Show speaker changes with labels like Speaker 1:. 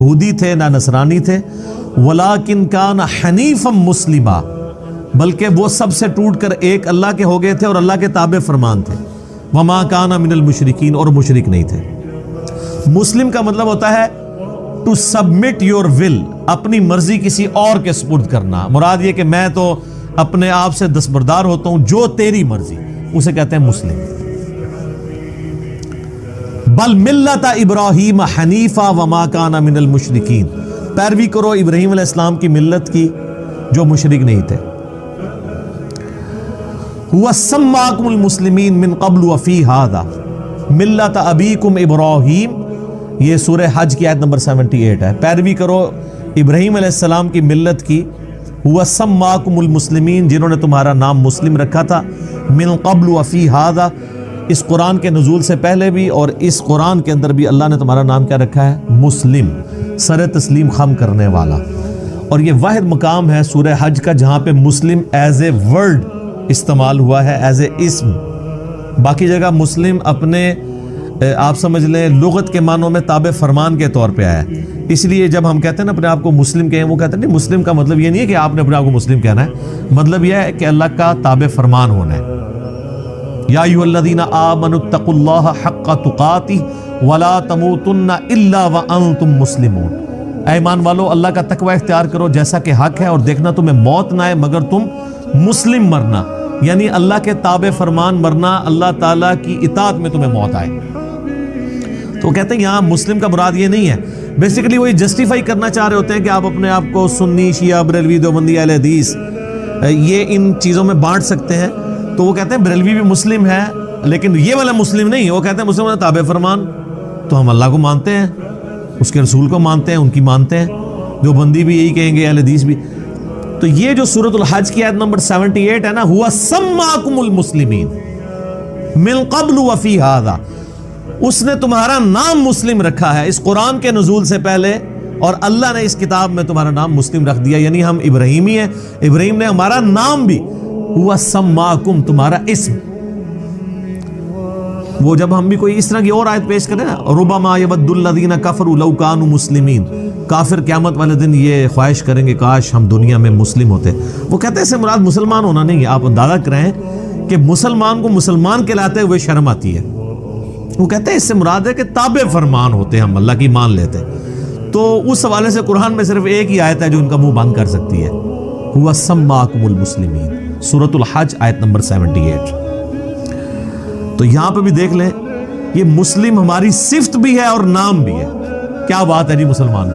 Speaker 1: یہودی تھے نہ نصرانی تھے، وَلَٰكِنْ كَانَ حَنِيفًا مُسْلِمًا، بلکہ وہ سب سے ٹوٹ کر ایک اللہ کے ہو گئے تھے اور اللہ کے تابع فرمان تھے، وَمَا كَانَ مِنَ الْمُشْرِكِينَ، اور مشرک نہیں تھے۔ مسلم کا مطلب ہوتا ہے ٹو سبمٹ یور ول، اپنی مرضی کسی اور کے سپرد کرنا۔ مراد یہ کہ میں تو اپنے آپ سے دستبردار ہوتا ہوں، جو تیری مرضی، اسے کہتے ہیں مسلم۔ بل ملت ابراہیم حنیفا وما کان من المشرکین، پیروی کرو ابراہیم علیہ السلام کی ملت کی جو مشرک نہیں تھے۔ هو سماکم المسلمین من قبل وفی ھذا ملت ابیکم ابراہیم، یہ سورہ حج کی آیت نمبر 78 ہے۔ پیروی کرو ابراہیم علیہ السلام کی ملت کی، هو سماکم المسلمین، جنہوں نے تمہارا نام مسلم رکھا تھا، من قبل وفی ھذا، اس قرآن کے نزول سے پہلے بھی اور اس قرآن کے اندر بھی اللہ نے تمہارا نام کیا رکھا ہے؟ مسلم، سر تسلیم خم کرنے والا۔ اور یہ واحد مقام ہے سورہ حج کا جہاں پہ مسلم ایز اے ورڈ استعمال ہوا ہے، ایز اے اسم۔ باقی جگہ مسلم اپنے آپ سمجھ لیں لغت کے معنوں میں تابع فرمان کے طور پہ آیا ہے۔ اس لیے جب ہم کہتے ہیں نا اپنے آپ کو مسلم کہیں، وہ کہتے ہیں نہیں، مسلم کا مطلب یہ نہیں ہے کہ آپ نے اپنے آپ کو مسلم کہنا ہے، مطلب یہ ہے کہ اللہ کا تابع فرمان ہونا ہے۔ یا ایھا الذین آمنوا اتقوا اللہ حق تقاتہ ولا تموتن الا وانتم مسلمون، اے ایمان والو اللہ کا تقوی اختیار کرو جیسا کہ حق ہے، اور دیکھنا تمہیں موت نہ آئے مگر تم مسلم مرنا، یعنی اللہ کے تابع فرمان مرنا، اللہ تعالیٰ کی اطاعت میں تمہیں موت آئے۔ تو کہتے ہیں یہاں مسلم کا مراد یہ نہیں ہے، بیسیکلی وہ یہ جسٹیفائی کرنا چاہ رہے ہوتے ہیں کہ آپ اپنے آپ کو سنی، شیعہ، بریلوی، دیوبندی، اہل حدیث یہ ان چیزوں میں بانٹ سکتے ہیں۔ تو وہ کہتے ہیں بریلوی بھی مسلم ہے، لیکن یہ والا مسلم نہیں، وہ کہتے ہیں مسلم ہے تابع فرمان، تو ہم اللہ کو مانتے ہیں، اس کے رسول کو مانتے ہیں، ان کی مانتے ہیں۔ دیوبندی بھی یہی کہیں گے، اہل حدیث بھی۔ تو یہ جو سورۃ الحج کی آیت نمبر 78 ہے نا، ہوا سماکم المسلمین من قبل وفی ھذا، اس نے تمہارا نام مسلم رکھا ہے اس قرآن کے نزول سے پہلے، اور اللہ نے اس کتاب میں تمہارا نام مسلم رکھ دیا، یعنی ہم ابراہیمی ہیں، ابراہیم نے ہمارا نام بھی، ہوا سماکم، تمہارا اسم۔ وہ جب ہم بھی کوئی اس طرح کی اور آیت پیش کریں نا، ربما یود الذین کفروا لو کانوا مسلمین، کافر قیامت والے دن یہ خواہش کریں گے کاش ہم دنیا میں مسلم ہوتے۔ وہ کہتے ہیں اس سے مراد مسلمان ہونا نہیں ہے، آپ اندازہ کریں کہ مسلمان کو مسلمان کہلاتے ہوئے شرم آتی ہے۔ وہ کہتے ہیں اس سے مراد ہے کہ تابع فرمان ہوتے ہم، اللہ کی مان لیتے۔ تو اس حوالے سے قرآن میں صرف ایک ہی آیت ہے جو ان کا منہ بند کر سکتی ہے، ہوا سماکم المسلمین، سورۃ الحج آیت نمبر 78۔ تو یہاں پہ بھی دیکھ لیں، یہ مسلم ہماری صفت بھی ہے اور نام بھی ہے۔ کیا بات ہے جی مسلمان!